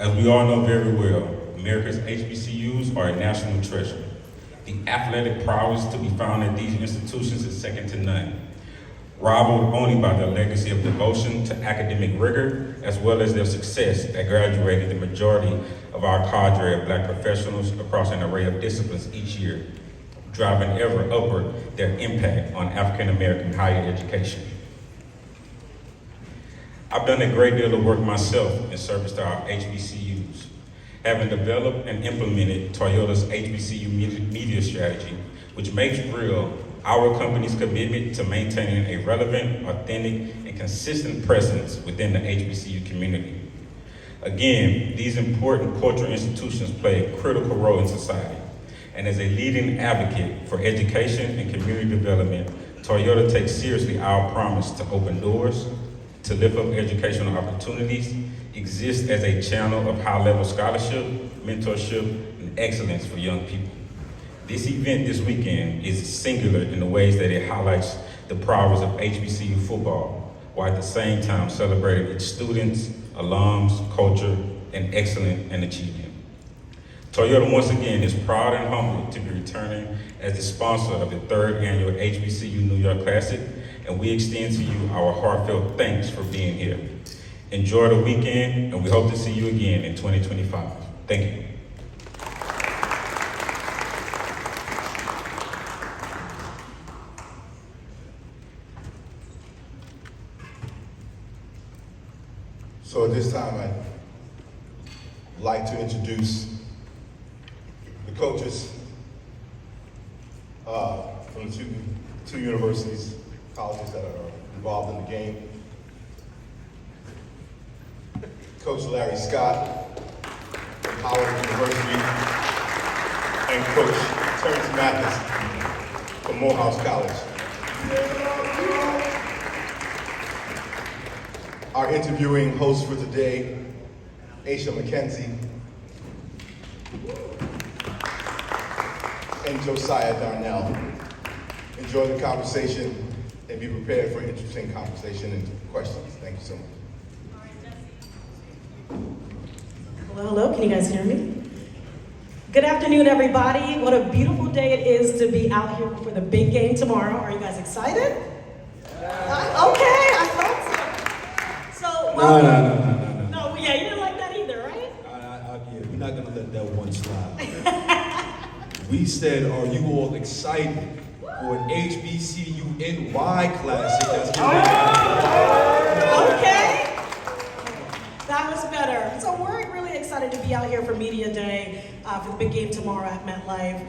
As we all know very well, America's HBCUs are a national treasure. The athletic prowess to be found at these institutions is second to none, rivaled only by their legacy of devotion to academic rigor, as well as their success at graduating the majority of our cadre of Black professionals across an array of disciplines each year, driving ever upward their impact on African American higher education. I've done a great deal of work myself in service to our HBCUs, having developed and implemented Toyota's HBCU media strategy, which makes real our company's commitment to maintaining a relevant, authentic, and consistent presence within the HBCU community. Again, these important cultural institutions play a critical role in society, and as a leading advocate for education and community development, Toyota takes seriously our promise to open doors, to lift up educational opportunities, exist as a channel of high-level scholarship, mentorship, and excellence for young people. This event this weekend is singular in the ways that it highlights the prowess of HBCU football, while at the same time celebrating its students, alums, culture, and excellence and achievement. Toyota once again is proud and humbled to be returning as the sponsor of the third annual HBCU New York Classic, and we extend to you our heartfelt thanks for being here. Enjoy the weekend, and we hope to see you again in 2025. Thank you. So at this time, I'd like to introduce the coaches from the two universities, colleges that are involved in the game. Coach Larry Scott from Howard University and Coach Terrence Mathis from Morehouse College. Our interviewing host for today, Aisha McKenzie and Josiah Darnell. Enjoy the conversation and be prepared for interesting conversation and questions. Thank you so much. Hello, hello, can you guys hear me? Good afternoon, everybody. What a beautiful day it is to be out here for the big game tomorrow. Are you guys excited? Okay, I thought so. So, welcome. No, yeah, you didn't like that either, right? Yeah, we're not gonna let that one slide. We said, are you all excited for an HBCU NY Classic that's gonna be Okay. That was better. So we're really excited to be out here for Media Day for the big game tomorrow at MetLife.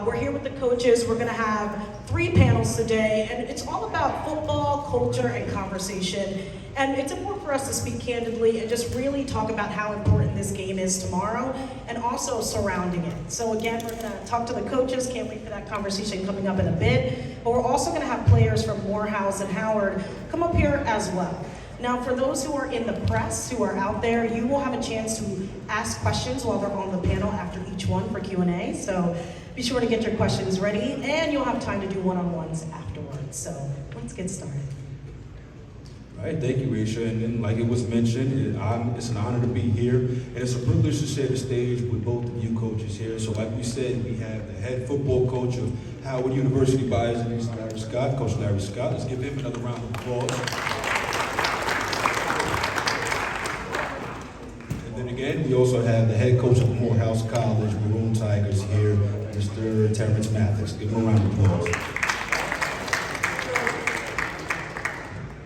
We're here with the coaches. We're going to have 3 panels today, and it's all about football, culture, and conversation. And it's important for us to speak candidly and just really talk about how important this game is tomorrow and also surrounding it. So again, we're going to talk to the coaches. Can't wait for that conversation coming up in a bit. But we're also going to have players from Morehouse and Howard come up here as well. Now, for those who are in the press, who are out there, you will have a chance to ask questions while they're on the panel after each one for Q&A. So be sure to get your questions ready, and you'll have time to do one-on-ones afterwards. So let's get started. All right, thank you, Aisha. And then, like it was mentioned, it's an honor to be here, and it's a privilege to share the stage with both of you coaches here. So like we said, we have the head football coach of Howard University by his name is Larry Scott, Coach Larry Scott. Let's give him another round of applause. Again, we also have the head coach of Morehouse College, Maroon Tigers here, Mr. Terrence Mathis. Give him a round of applause.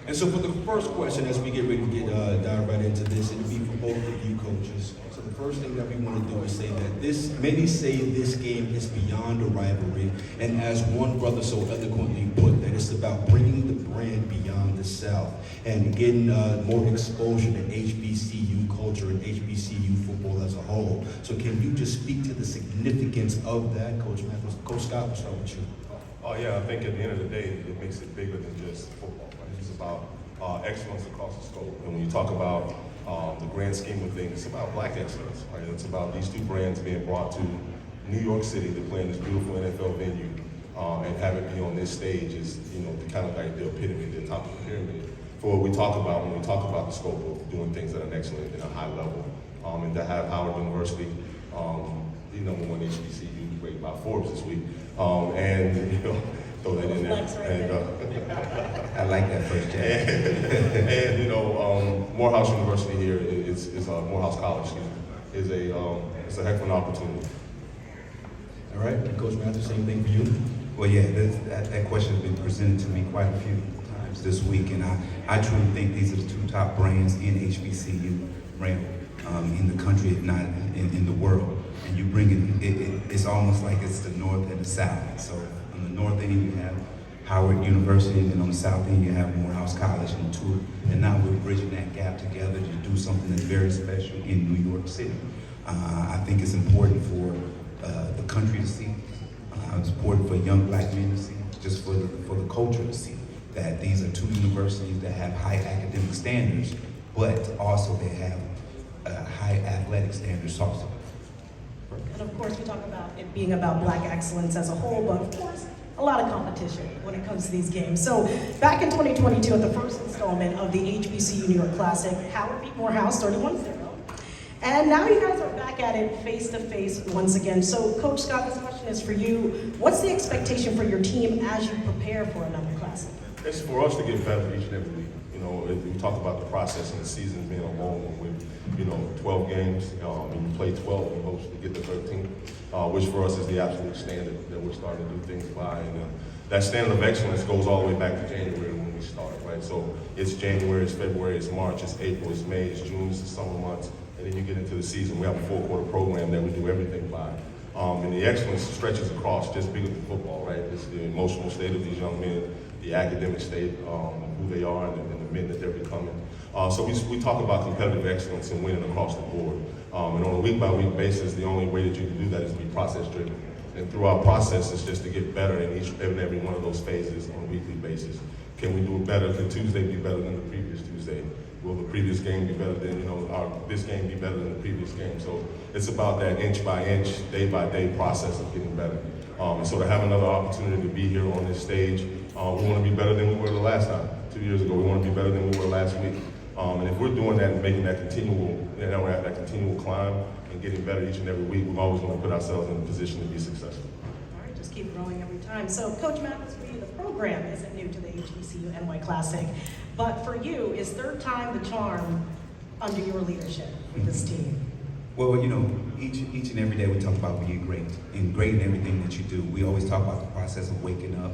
And so for the first question, as we get ready to dive right into this, it'll be for both of you coaches. So the first thing that we want to do is say that many say this game is beyond a rivalry, and as one brother so eloquently put, that it's about bringing the brand beyond the South and getting more exposure to HBCU culture and HBCU football as a whole. So can you just speak to the significance of that, Coach Mathis? Coach Scott, we'll start with you. Oh yeah, I think at the end of the day, it makes it bigger than just football. Right? It's about excellence across the scope. And when you talk about the grand scheme of things, it's about Black excellence. Right? It's about these 2 brands being brought to New York City to play in this beautiful NFL venue, and have it be on this stage is, the kind of like the epitome, the top of the pyramid for what we talk about when we talk about the scope of doing things at an excellent and a high level and to have Howard University, the #1 HBCU rated by Forbes this week, and throw that in there. I like that first Jack. And Morehouse University here is Morehouse College, excuse me, it's a heck of an opportunity. All right, and Coach Matthews, same thing for you. Well, yeah, that question has been presented to me quite a few times this week, and I truly think these are the two top brands in HBCU realm, in the country, if not in the world. And you bring it's almost like it's the North and the South. So on the North end, you have Howard University, and then on the South end, you have Morehouse College, and now we're bridging that gap together to do something that's very special in New York City. I think it's important for the country to see. It's important for young black men to see, just for the culture to see, that these are two universities that have high academic standards, but also they have high athletic standards also. And of course, we talk about it being about black excellence as a whole, but of course, a lot of competition when it comes to these games. So back in 2022, at the first installment of the HBCU New York Classic, Howard beat Morehouse 31-0. And now you guys are back at it face-to-face once again. So Coach Scott, this question is for you. What's the expectation for your team as you prepare for another Classic? It's for us to get better each and every week. We talk about the process and the season being a long one with, 12 games. And you play 12 and hopes to get to 13, which for us is the absolute standard that we're starting to do things by. And that standard of excellence goes all the way back to January when we start, right? So it's January, it's February, it's March, it's April, it's May, it's June, it's the summer months. And then you get into the season. We have a 4-quarter program that we do everything by. And the excellence stretches across just bigger than football, right? It's the emotional state of these young men, the academic state, who they are, and the men that they're becoming. So we talk about competitive excellence and winning across the board. And on a week-by-week basis, the only way that you can do that is to be process-driven. And through our process, it's just to get better in each and every one of those phases on a weekly basis. Can we do it better? Can Tuesday be better than the previous Tuesday? Will the previous game be better than, this game be better than the previous game? So it's about that inch by inch, day by day process of getting better. And so to have another opportunity to be here on this stage, we want to be better than we were the last time. 2 years ago, we want to be better than we were last week. And if we're doing that and making that continual, we're at that continual climb and getting better each and every week, we're always going to put ourselves in a position to be successful. All right, just keep growing every time. So Coach Mathis, for you, the program isn't new to the HBCU NY Classic, but for you, is third time the charm under your leadership with this team? Well, each and every day we talk about being great, and great in everything that you do. We always talk about the process of waking up,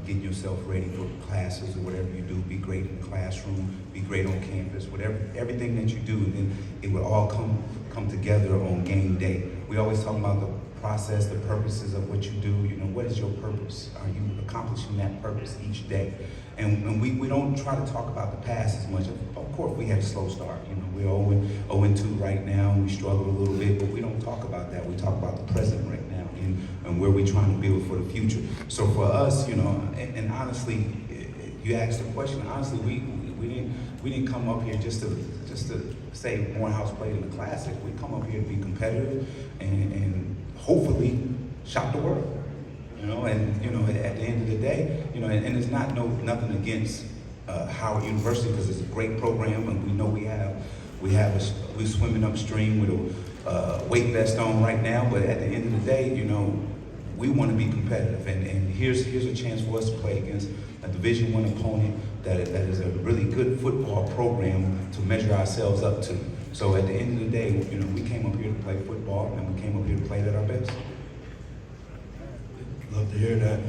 getting yourself ready for classes or whatever you do. Be great in the classroom, be great on campus, everything that you do, and then it will all come together on game day. We always talk about the process, the purposes of what you do. What is your purpose? Are you accomplishing that purpose each day? And we don't try to talk about the past as much. Of course, we had a slow start. We're 0-2 right now, and we struggle a little bit, but we don't talk about that. We talk about the present right now and where we're trying to build for the future. So for us, and honestly, you asked the question. Honestly, we didn't come up here just to say Morehouse played in the Classic. We come up here to be competitive and hopefully shock the world. And at the end of the day, and it's nothing against Howard University, because it's a great program, and we know we're swimming upstream with a weight vest on right now. But at the end of the day, we want to be competitive, and here's a chance for us to play against a Division I opponent that is a really good football program to measure ourselves up to. So at the end of the day, we came up here to play football, and we came up here to play at our best. Love to hear that.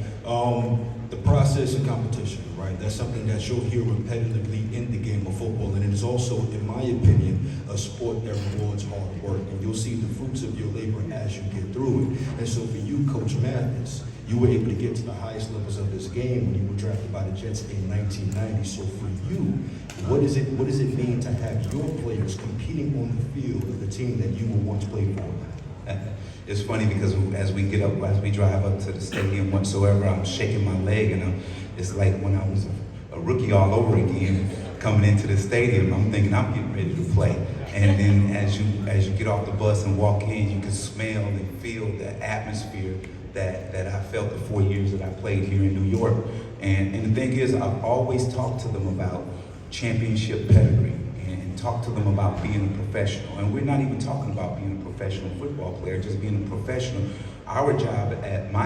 The process and competition, right? That's something that you'll hear repetitively in the game of football, and it is also, in my opinion, a sport that rewards hard work, and you'll see the fruits of your labor as you get through it. And so for you, Coach Mathis, you were able to get to the highest levels of this game when you were drafted by the Jets in 1990. So for you, what does it mean to have your players competing on the field of the team that you will once play for? It's funny because as we drive up to the stadium whatsoever, I'm shaking my leg, and it's like when I was a rookie all over again coming into the stadium. I'm thinking I'm getting ready to play. And then as you get off the bus and walk in, you can smell and feel the atmosphere that I felt the 4 years that I played here in New York. And the thing is, I've always talked to them about championship pedigree. And and talk to them about being a professional. And we're not even talking about being a professional football player, just being a professional. My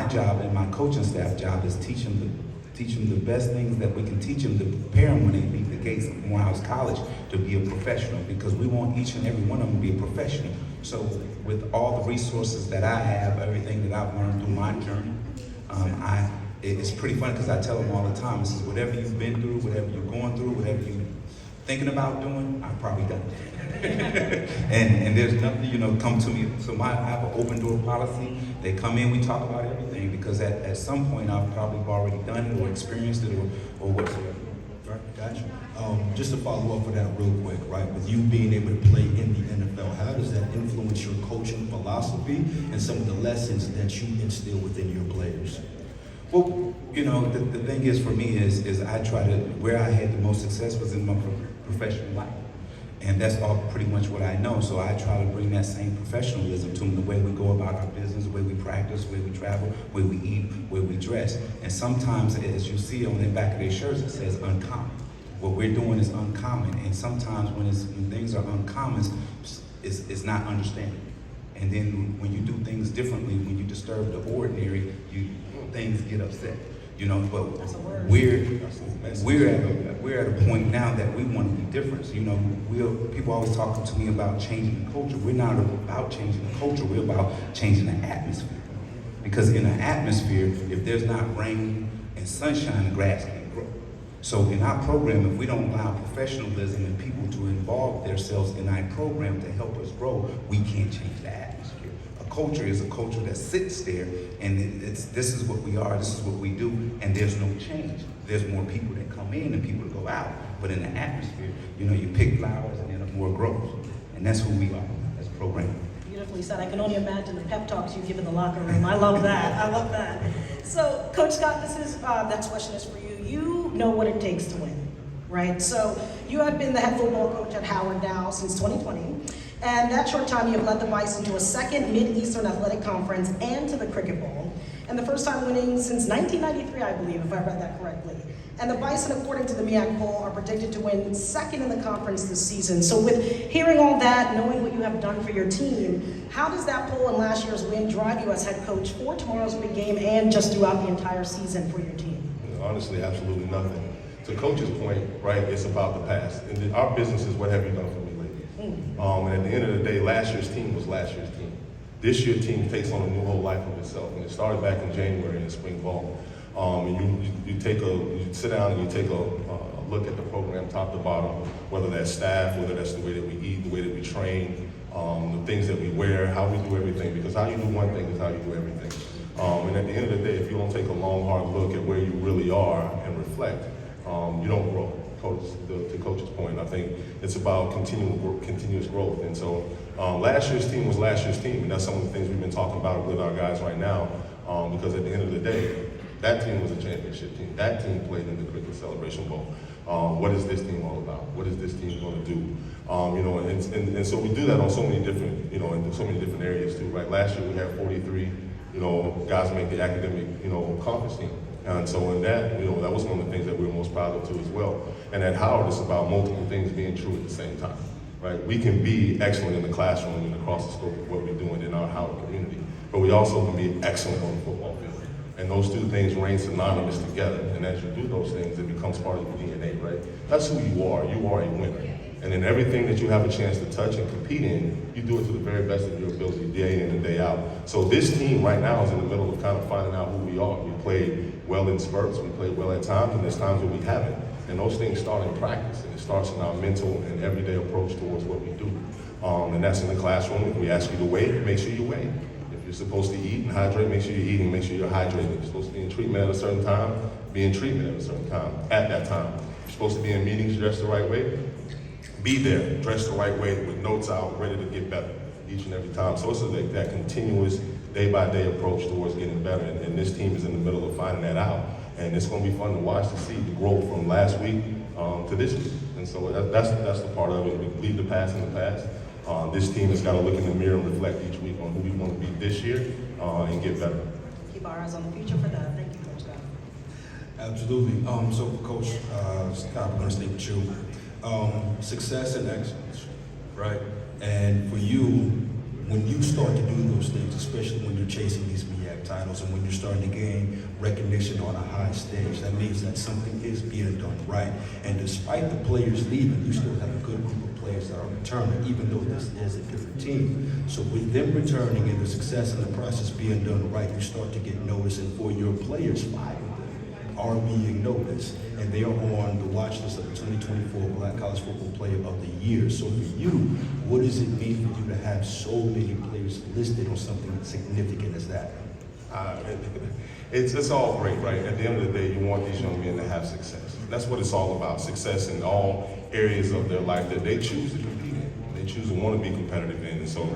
job and my coaching staff job is teach them the best things that we can teach them to prepare them when they leave the gates of Morehouse College to be a professional, because we want each and every one of them to be a professional. So with all the resources that I have, everything that I've learned through my journey, it's pretty funny because I tell them all the time, this is whatever you've been through, whatever you're going through, whatever you're thinking about doing, I've probably done it. and there's nothing, come to me. So I have an open door policy. They come in, we talk about everything, because at some point I've probably already done it or experienced it or whatsoever. Right, gotcha. Just to follow up with that real quick, right? With you being able to play in the NFL, how does that influence your coaching philosophy and some of the lessons that you instill within your players? Well, the thing is for me is I try to, where I had the most success was in my professional life. And that's all pretty much what I know. So I try to bring that same professionalism to them, the way we go about our business, the way we practice, the way we travel, the way we eat, the way we dress. And sometimes, as you see on the back of their shirts, it says uncommon. What we're doing is uncommon. And sometimes when things are uncommon, it's not understanding. And then when you do things differently, when you disturb the ordinary, things get upset. But we're at a point now that we want to be different. People always talking to me about changing the culture. We're not about changing the culture. We're about changing the atmosphere. Because in an atmosphere, if there's not rain and sunshine, the grass can't grow. So in our program, if we don't allow professionalism and people to involve themselves in our program to help us grow, we can't change the atmosphere. Culture is a culture that sits there, and this is what we are, this is what we do, and there's no change. There's more people that come in and people that go out, but in the atmosphere, you pick flowers and then more grows, and that's who we are as a program. Beautifully said. I can only imagine the pep talks you give in the locker room. I love that. I love that. So, Coach Scott, next question is for you. You know what it takes to win, right? So, you have been the head football coach at Howard now since 2020. And that short time, you have led the Bison to a second Mid-Eastern Athletic Conference and to the Cricket Bowl. And the first time winning since 1993, I believe, if I read that correctly. And the Bison, according to the MEAC poll, are predicted to win second in the conference this season. So with hearing all that, knowing what you have done for your team, how does that poll and last year's win drive you as head coach for tomorrow's big game and just throughout the entire season for your team? Honestly, absolutely nothing. To Coach's point, right, it's about the past. And our business is what have you done for me lately? And at the end of the day, last year's team was last year's team. This year's team takes on a new whole life of itself, and it started back in January in the spring ball. And you sit down and you take a look at the program top to bottom, whether that's staff, whether that's the way that we eat, the way that we train, the things that we wear, how we do everything. Because how you do one thing is how you do everything. And at the end of the day, if you don't take a long, hard look at where you really are and reflect, you don't grow. To Coach's point, I think it's about continuous growth. And so last year's team was last year's team, and that's some of the things we've been talking about with our guys right now, because at the end of the day, that team was a championship team. That team played in the Cricket Celebration Bowl. What is this team all about? What is this team going to do? And so we do that on so many different, in so many different areas too, right? Last year we had 43, guys make the academic, conference team. And so in that, that was one of the things that we were most proud of too as well. And at Howard, it's about multiple things being true at the same time, right? We can be excellent in the classroom and across the scope of what we're doing in our Howard community, but we also can be excellent on the football field. And those two things reign synonymous together. And as you do those things, it becomes part of your DNA, right? That's who you are. You are a winner. And in everything that you have a chance to touch and compete in, you do it to the very best of your ability, day in and day out. So this team right now is in the middle of kind of finding out who we are. We played well in spurts, we played well at times, and there's times where we haven't. And those things start in practice, and it starts in our mental and everyday approach towards what we do. And that's in the classroom. If we ask you to weigh, make sure you weigh. If you're supposed to eat and hydrate, make sure you're eating, make sure you're hydrated. If you're supposed to be in treatment at a certain time, be in treatment at a certain time, at that time. If you're supposed to be in meetings dressed the right way, be there, dressed the right way, with notes out, ready to get better each and every time. So it's like that continuous day-by-day approach towards getting better, and this team is in the middle of finding that out. And it's going to be fun to watch to see the growth from last week to this week. And so that's the part of it. We leave the past in the past. This team has got to look in the mirror and reflect each week on who we want to be this year and get better. Keep our eyes on the future for that. Thank you, Coach Scott. Absolutely. So, Coach Scott, we're going to stay with you. Success and excellence, right? And for you, when you start to do those things, especially when you're chasing these MEAC titles and when you're starting to gain recognition on a high stage, that means that something is being done right. And despite the players leaving, you still have a good group of players that are returning, even though this is a different team. So with them returning and the success and the process being done right, you start to get noticed, and for your players, 5 of them are being noticed, and they are on the watch list of the 2024 Black College Football Player of the Year. So for you, what does it mean for you to have so many players listed on something significant as that? It's all great, right? At the end of the day, you want these young men to have success. That's what it's all about, success in all areas of their life that they choose to compete in. They choose to want to be competitive in. And so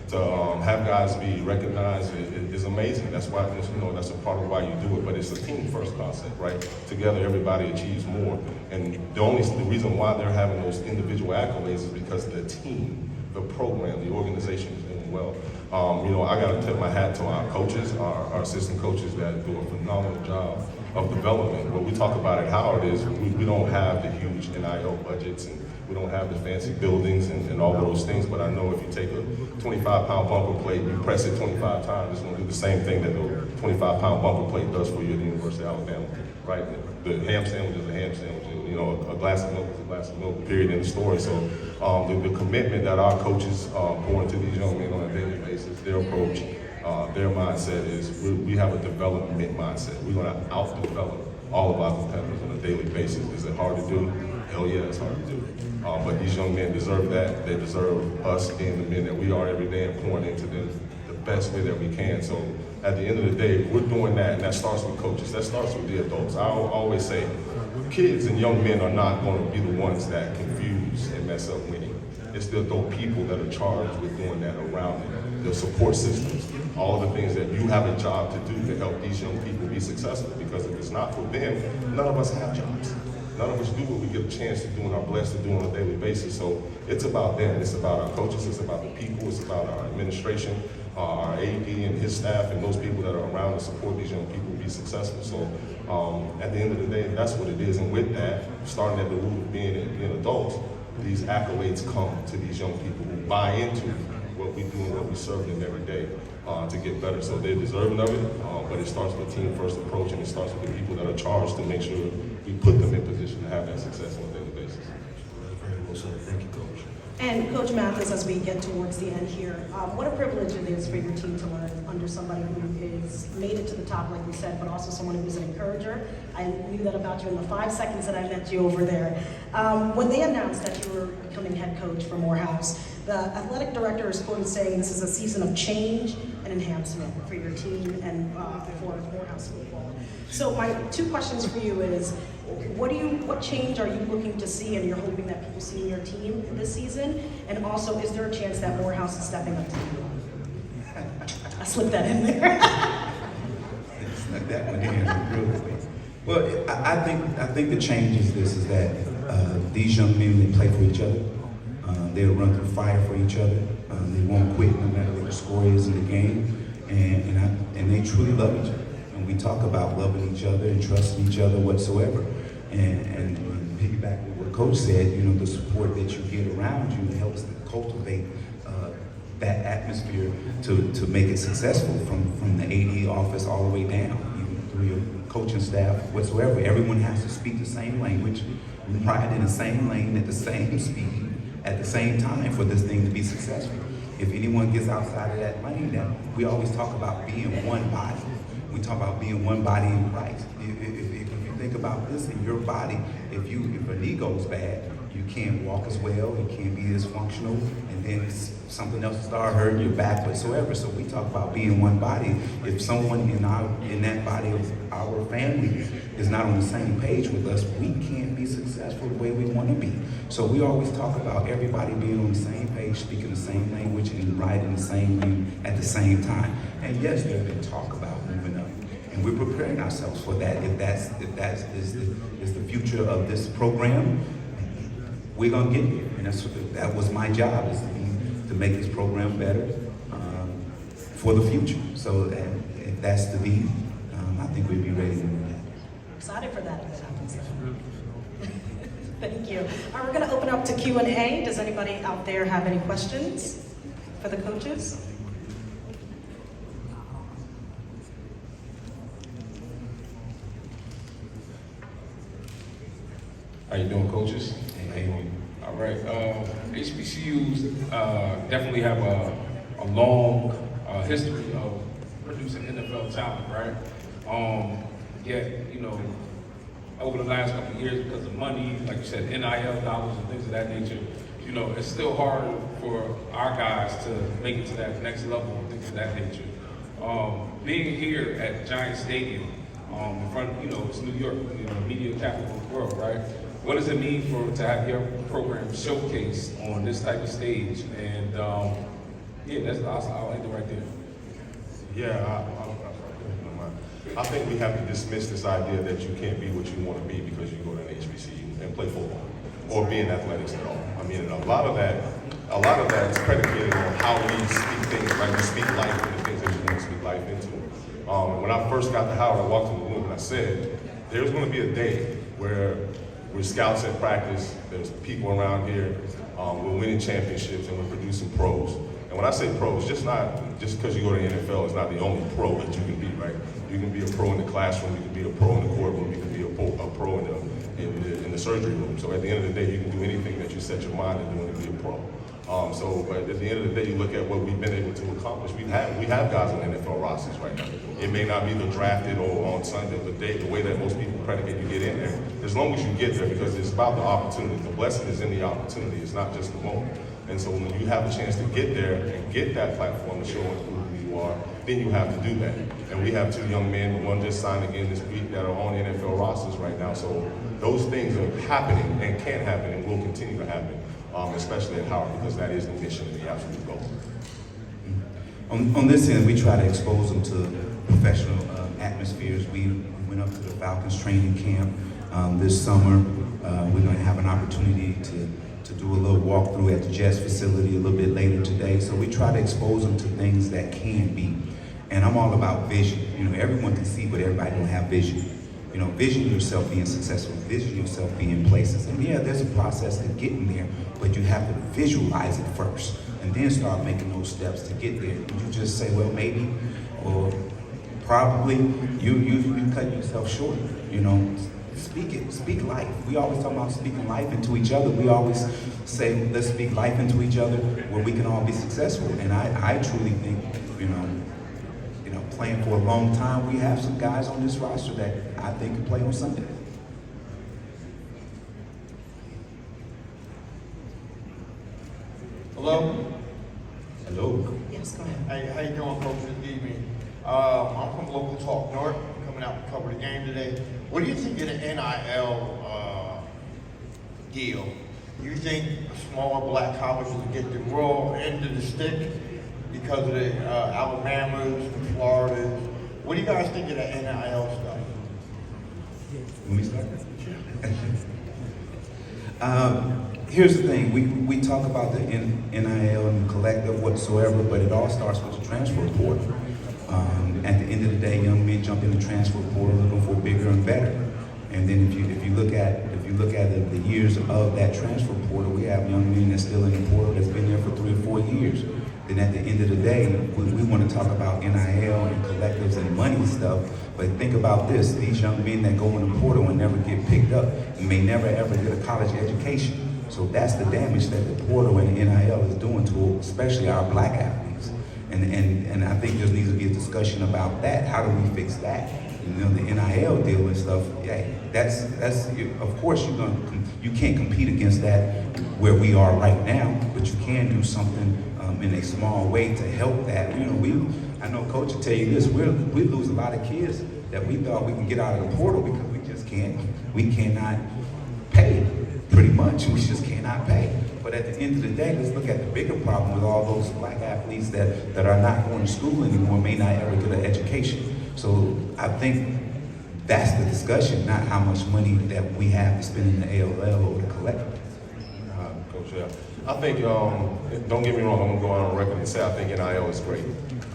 to have guys be recognized is amazing. That's why, that's a part of why you do it, but it's a team first concept, right? Together, everybody achieves more. And the reason why they're having those individual accolades is because the team, the program, the organization is doing well. I got to tip my hat to our coaches, our assistant coaches that do a phenomenal job of development. What we talk about at Howard is we don't have the huge NIL budgets, and we don't have the fancy buildings and all of those things, but I know if you take a 25-pound bumper plate, you press it 25 times, it's going to do the same thing that the 25-pound bumper plate does for you at the University of Alabama, right? The ham sandwich is a ham sandwich, and, a glass of milk is a glass of milk, period, in the story. So the commitment that our coaches pour into these young men on a daily basis, their approach, their mindset is we have a development mindset. We're going to out-develop all of our competitors on a daily basis. Is it hard to do? Hell yeah, it's hard to do. But these young men deserve that. They deserve us being the men that we are every day and pouring into them the best way that we can. So at the end of the day, we're doing that, and that starts with coaches. That starts with the adults. I always say, kids and young men are not going to be the ones that confuse and mess up winning. It's the adult people that are charged with doing that around them. The support systems, all of the things that you have a job to do to help these young people be successful. Because if it's not for them, none of us have jobs. None of us do what we get a chance to do and are blessed to do on a daily basis. So it's about them. It's about our coaches. It's about the people. It's about our administration, our AD and his staff, and those people that are around to support these young people be successful. So at the end of the day, that's what it is. And with that, starting at the root of being adults, these accolades come to these young people who buy into what we do and what we serve them every day to get better. So they're deserving of it, but it starts with a team-first approach, and it starts with the people that are charged to make sure we put them in position to have that success on a daily basis. Very well said. Thank you, Coach. And Coach Mathis, as we get towards the end here, what a privilege it is for your team to learn under somebody who is made it to the top, like you said, but also someone who's an encourager. I knew that about you in the 5 seconds that I met you over there. When they announced that you were becoming head coach for Morehouse, the athletic director is quoted saying this is a season of change and enhancement for your team and for Morehouse football. So my 2 questions for you is, what change are you looking to see and you're hoping that people see in your team this season? And also, is there a chance that Morehouse is stepping up to you? I slipped that in there. Snuck that one in real quick. Well, I think the change is this: is that these young men, they play for each other. They'll run through fire for each other. They won't quit no matter what the score is in the game, and they truly love each other. And we talk about loving each other and trusting each other whatsoever. And piggyback with what Coach said, the support that you get around you helps to cultivate that atmosphere to make it successful from the AD office all the way down, even through your coaching staff whatsoever. Everyone has to speak the same language, ride in the same lane at the same speed at the same time for this thing to be successful. If anyone gets outside of that lane, then we always talk about being one body. We talk about being one body in Christ. If you think about this in your body, if a knee goes bad, you can't walk as well, you can't be as functional, and then something else will start hurting your back whatsoever. So we talk about being one body. If someone in that body of our family is not on the same page with us, we can't be successful the way we want to be. So we always talk about everybody being on the same page, speaking the same language, and riding the same lane at the same time. And yes, there's been talk about moving up, and we're preparing ourselves for that. If that is the future of this program, we're gonna get there, and that was my job, is to make this program better for the future. So if that's to be, I think we'd be ready to do that. Excited for that if it happens. Thank you. All right, we're going to open up to Q&A. Does anybody out there have any questions for the coaches? How you doing, coaches? Hey. All right. HBCUs definitely have a long history of producing NFL talent, right? Yet, you know, over the last couple of years, because of money, like you said, NIL dollars and things of that nature, you know, it's still hard for our guys to make it to that next level and things of that nature. Being here at Giant Stadium, in front, you know, it's New York, you know, media capital of the world, right? What does it mean to have your program showcased on this type of stage? And yeah, I'll end it right there. Yeah, I think we have to dismiss this idea that you can't be what you want to be because you go to an HBCU and play football or be in athletics at all. I mean, a lot of that is predicated on how we speak things, right? We speak life into things that you want to speak life into. When I first got to Howard, I walked in the room and I said, there's going to be a day where we're scouts at practice, there's people around here, we're winning championships and we're producing pros. And when I say pros, just because you go to the NFL is not the only pro that you can be, right? You can be a pro in the classroom, you can be a pro in the courtroom, you can be a pro in the surgery room. So at the end of the day, you can do anything that you set your mind to do and be a pro. But at the end of the day, you look at what we've been able to accomplish. We have guys on NFL rosters right now. It may not be the drafted or on Sunday, but the way that most people predicate you get in there. As long as you get there, because it's about the opportunity. The blessing is in the opportunity. It's not just the moment. And so when you have a chance to get there and get that platform to show who you are, then you have to do that. And we have two young men, one just signed again this week, that are on NFL rosters right now. So those things are happening and can happen and will continue to happen, especially at Howard, because that is the mission and the absolute goal. On this end, we try to expose them to professional atmospheres. We went up to the Falcons training camp this summer. We're going to have an opportunity to do a little walkthrough at the Jets facility a little bit later today. So we try to expose them to things that can be. And I'm all about vision. You know, everyone can see, but everybody don't have vision. You know, vision yourself being successful, vision yourself being in places. And yeah, there's a process to getting there, but you have to visualize it first and then start making those steps to get there. You just say, well, maybe, or probably, you cut yourself short, you know. Speak it, speak life. We always talk about speaking life into each other. We always say, let's speak life into each other where we can all be successful. And I truly think, you know, playing for a long time, we have some guys on this roster that I think can play on Sunday. Hello? Hello. Yes, go ahead. Hey, how you doing, Coach? Good evening. I'm from Local Talk North, coming out to cover the game today. What do you think of the NIL deal? You think smaller black colleges will get the raw end of the stick because of the Alabamas and Floridas? What do you guys think of the NIL stuff? Let me start. Here's the thing, we talk about the NIL and collective whatsoever, but it all starts with the transfer portal. At the end of the day, young men jump in the transfer portal looking for bigger and better. And then if you look at the years of that transfer portal, we have young men that's still in the portal that's been there for 3 or 4 years. Then at the end of the day, we want to talk about NIL and collectives and money stuff, but think about this, these young men that go in the portal and never get picked up may never ever get a college education. So that's the damage that the portal and the NIL is doing to especially our black athletes. And I think there needs to be a discussion about that. How do we fix that? You know, the NIL deal and stuff, yeah, that's of course you can't compete against that where we are right now, but you can do something in a small way to help that. You know, I know Coach will tell you this, we lose a lot of kids that we thought we can get out of the portal because we cannot pay, pretty much. We just cannot pay. But at the end of the day, let's look at the bigger problem with all those black athletes that are not going to school anymore, may not ever get an education. So I think that's the discussion, not how much money that we have to spend in the ALL or the collective. Coach, yeah. I think, don't get me wrong, I'm going to go on record and say I think NIL is great.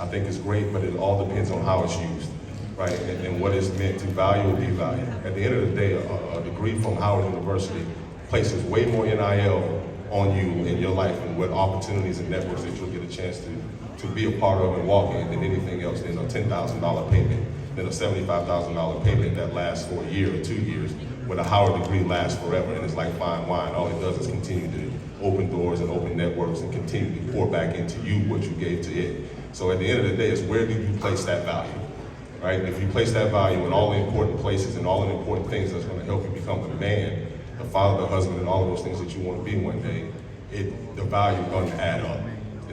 I think it's great, but it all depends on how it's used, right? And what it's meant to value or devalue. At the end of the day, a degree from Howard University places way more NIL on you in your life and what opportunities and networks that you'll get a chance to be a part of and walk in than anything else, than a $10,000 payment, than a $75,000 payment that lasts for a year or 2 years, with a Howard degree lasts forever, and it's like fine wine. All it does is continue to open doors and open networks and continue to pour back into you what you gave to it. So at the end of the day, it's where do you place that value, right? If you place that value in all the important places and all the important things that's going to help you become the man, the father, the husband, and all of those things that you want to be one day, the value is going to add up.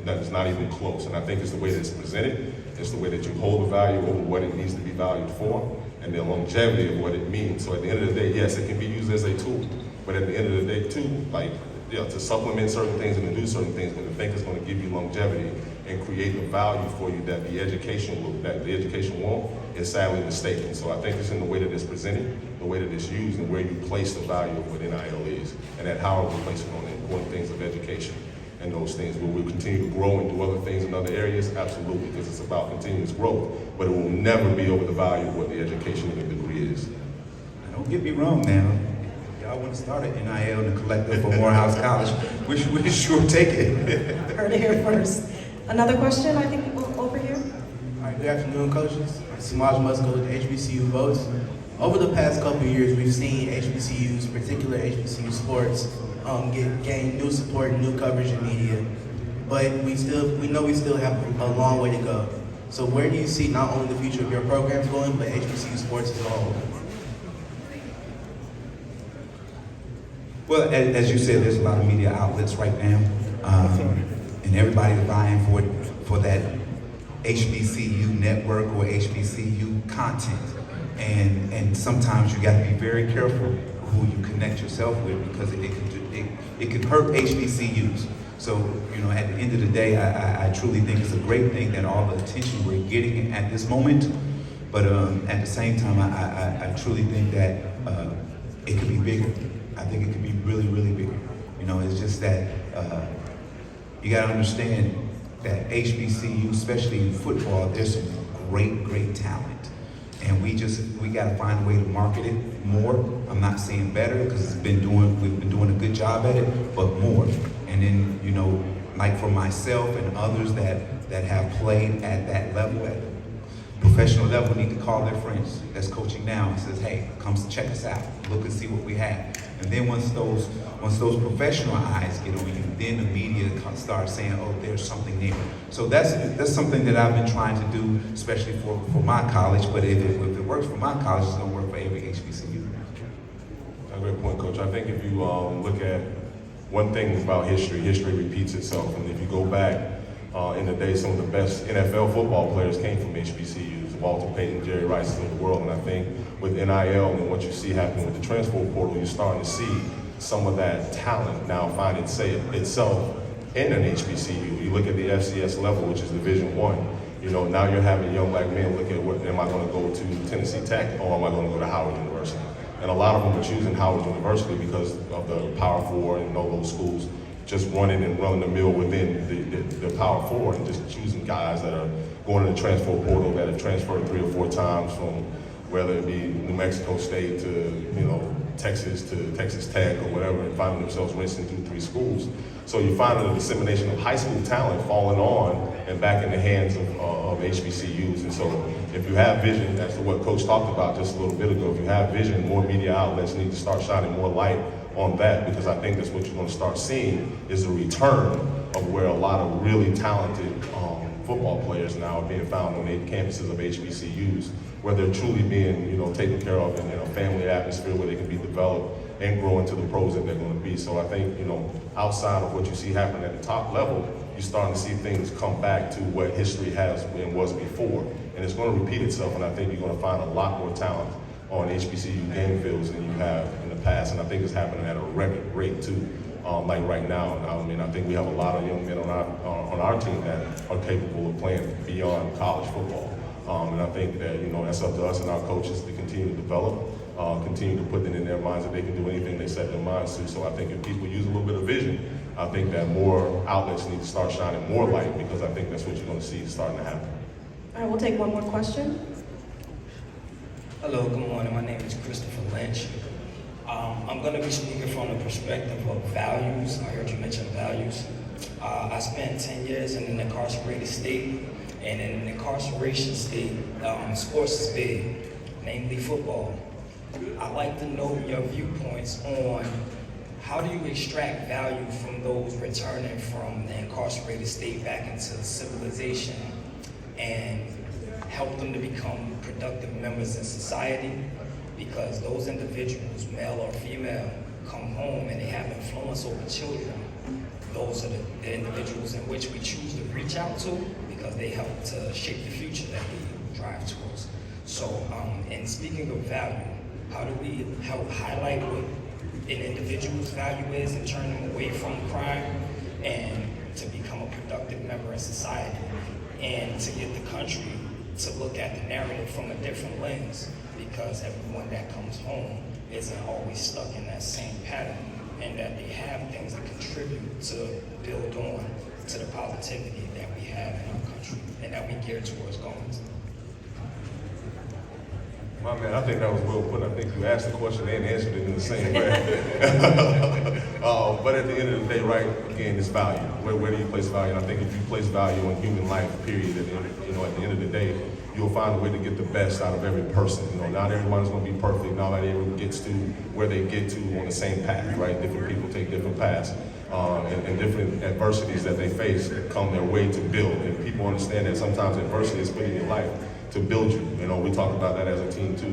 It's not even close. And I think it's the way that it's presented, it's the way that you hold the value over what it needs to be valued for, and the longevity of what it means. So at the end of the day, yes, it can be used as a tool, but at the end of the day too, like, to supplement certain things and to do certain things, but to think it's going to give you longevity and create the value for you that the education won't, is sadly mistaken. So I think it's in the way that it's presented, the way that it's used, and where you place the value of what NIL is, and at how we place it on the important things of education and those things. Will we continue to grow and do other things in other areas? Absolutely, because it's about continuous growth, but it will never be over the value of what the education and the degree is. Don't get me wrong now. Y'all want to start an NIL and a collective for Morehouse College, we should sure take it. Heard it here first. Another question, I think, over here? All right, good afternoon, coaches. Samaj Musko with HBCU Votes. Over the past couple of years, we've seen HBCUs, particular HBCU sports, gain new support and new coverage in media. But we know we still have a long way to go. So where do you see not only the future of your programs going, but HBCU sports as a whole? Well, as you said, there's a lot of media outlets right now, and everybody's vying for that HBCU network or HBCU content. And sometimes you got to be very careful who you connect yourself with, because it can hurt HBCUs. So, at the end of the day, I truly think it's a great thing that all the attention we're getting at this moment. But at the same time, I truly think that it could be bigger. I think it could be really, really bigger. It's just that you got to understand that HBCU, especially in football, there's some great talent. And we got to find a way to market it more. I'm not saying better, because we've been doing a good job at it, but more. And then, like for myself and others that have played at that level, at the professional level, need to call their friends that's coaching now and says, hey, come check us out, look and see what we have. And then once those professional eyes get on you, then the media starts saying, oh, there's something there. So that's something that I've been trying to do, especially for my college. But if it works for my college, it's gonna work for every HBCU. A great point, Coach. I think if you look at one thing about history repeats itself. And if you go back in the day, some of the best NFL football players came from HBCUs, Walter Payton, Jerry Rice of the world. And I think with NIL and what you see happening with the transfer portal, you're starting to see some of that talent now find itself in an HBCU. You look at the FCS level, which is Division I. Now you're having young black men look at am I going to go to Tennessee Tech or am I going to go to Howard University? And a lot of them are choosing Howard University because of the Power Four and all those schools just running the mill within the Power Four, and just choosing guys that are going to the transfer portal that have transferred 3 or 4 times from whether it be New Mexico State to Texas Tech or whatever, and finding themselves racing through 3 schools. So you find the dissemination of high school talent falling on and back in the hands of HBCUs. And so if you have vision, that's what Coach talked about just a little bit ago, if you have vision, more media outlets need to start shining more light on that, because I think that's what you're going to start seeing is a return of where a lot of really talented football players now are being found on the campuses of HBCUs, where they're truly being taken care of in a family atmosphere where they can be developed and grow into the pros that they're going to be. So I think, outside of what you see happening at the top level, you're starting to see things come back to what history has and was before. And it's going to repeat itself, and I think you're going to find a lot more talent on HBCU game fields than you have in the past. And I think it's happening at a record rate too, like right now. I think we have a lot of young men on our team that are capable of playing beyond college football. And I think that, that's up to us and our coaches to continue to develop, continue to put it in their minds that they can do anything they set their minds to. So I think if people use a little bit of vision, I think that more outlets need to start shining more light, because I think that's what you're going to see starting to happen. All right, we'll take one more question. Hello, good morning. My name is Christopher Lynch. I'm going to be speaking from the perspective of values. I heard you mention values. I spent 10 years in an incarcerated state, and in an incarceration state, sports is big, namely football. I'd like to know your viewpoints on how do you extract value from those returning from the incarcerated state back into civilization and help them to become productive members in society? Because those individuals, male or female, come home and they have influence over children. Those are the individuals in which we choose to reach out to because they help to shape the future that we drive towards. So, in speaking of value, how do we help highlight what an individual's value is and turn them away from crime and to become a productive member in society, and to get the country to look at the narrative from a different lens, because everyone that comes home isn't always stuck in that same pattern, and that they have things that contribute to build on to the positivity that we have in our country and that we gear towards going to. My man, I think that was well put. I think you asked the question and answered it in the same way. But at the end of the day, right, again, it's value. Where do you place value? And I think if you place value on human life, period, at the end of the day, you'll find a way to get the best out of every person. Not everyone's going to be perfect. Not everyone gets to where they get to on the same path, right? Different people take different paths. And different adversities that they face come their way to build. And people understand that sometimes adversity is put in your life to build you. We talk about that as a team too,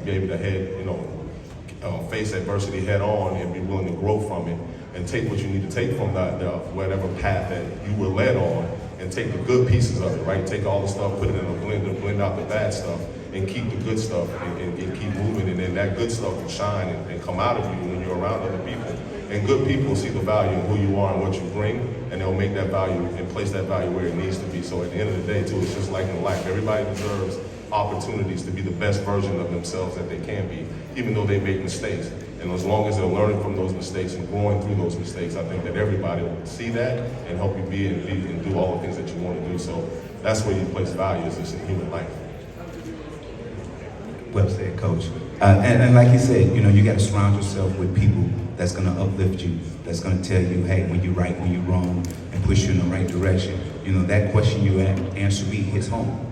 be able to face adversity head on and be willing to grow from it and take what you need to take from that, whatever path that you were led on, and take the good pieces of it, right? Take all the stuff, put it in a blender, blend out the bad stuff, and keep the good stuff and keep moving. And then that good stuff will shine and come out of you when you're around other people. And good people see the value in who you are and what you bring, and they'll make that value and place that value where it needs to be. So at the end of the day, too, it's just like in life. Everybody deserves opportunities to be the best version of themselves that they can be, even though they make mistakes. And as long as they're learning from those mistakes and growing through those mistakes, I think that everybody will see that and help you be and do all the things that you want to do. So that's where you place value, is just in human life. Well said, Coach. And like you said, you got to surround yourself with people that's going to uplift you, that's going to tell you, hey, when you're right, when you're wrong, and push you in the right direction. That question you answer me hits home.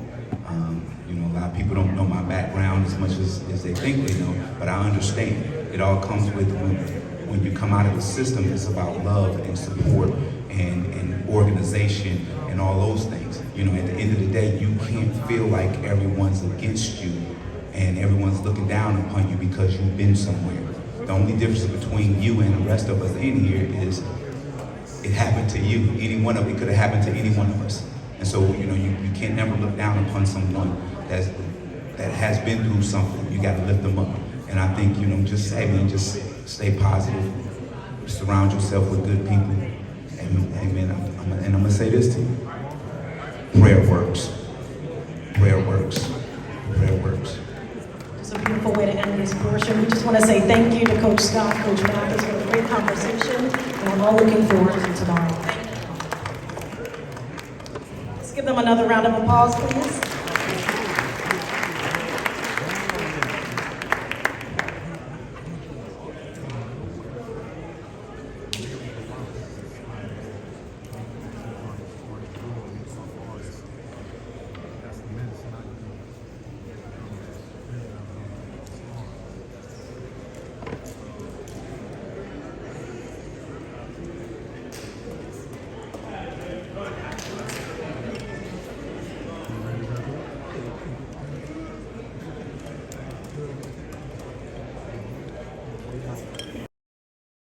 A lot of people don't know my background as much as they think they know, but I understand. It all comes with when you come out of the system, it's about love and support and organization and all those things. At the end of the day, you can't feel like everyone's against you and everyone's looking down upon you because you've been somewhere. The only difference between you and the rest of us in here is it happened to you. It could have happened to any one of us. And so, you can't never look down upon someone that has been through something. You got to lift them up. And I think, just stay positive. Surround yourself with good people. Amen. And I'm going to say this to you. Prayer works. Prayer works. Prayer works. It's a beautiful way to end this portion. We just want to say thank you to Coach Scott, Coach Mathis for a great conversation, and we're all looking forward to tomorrow. Thank you. Let's give them another round of applause, please.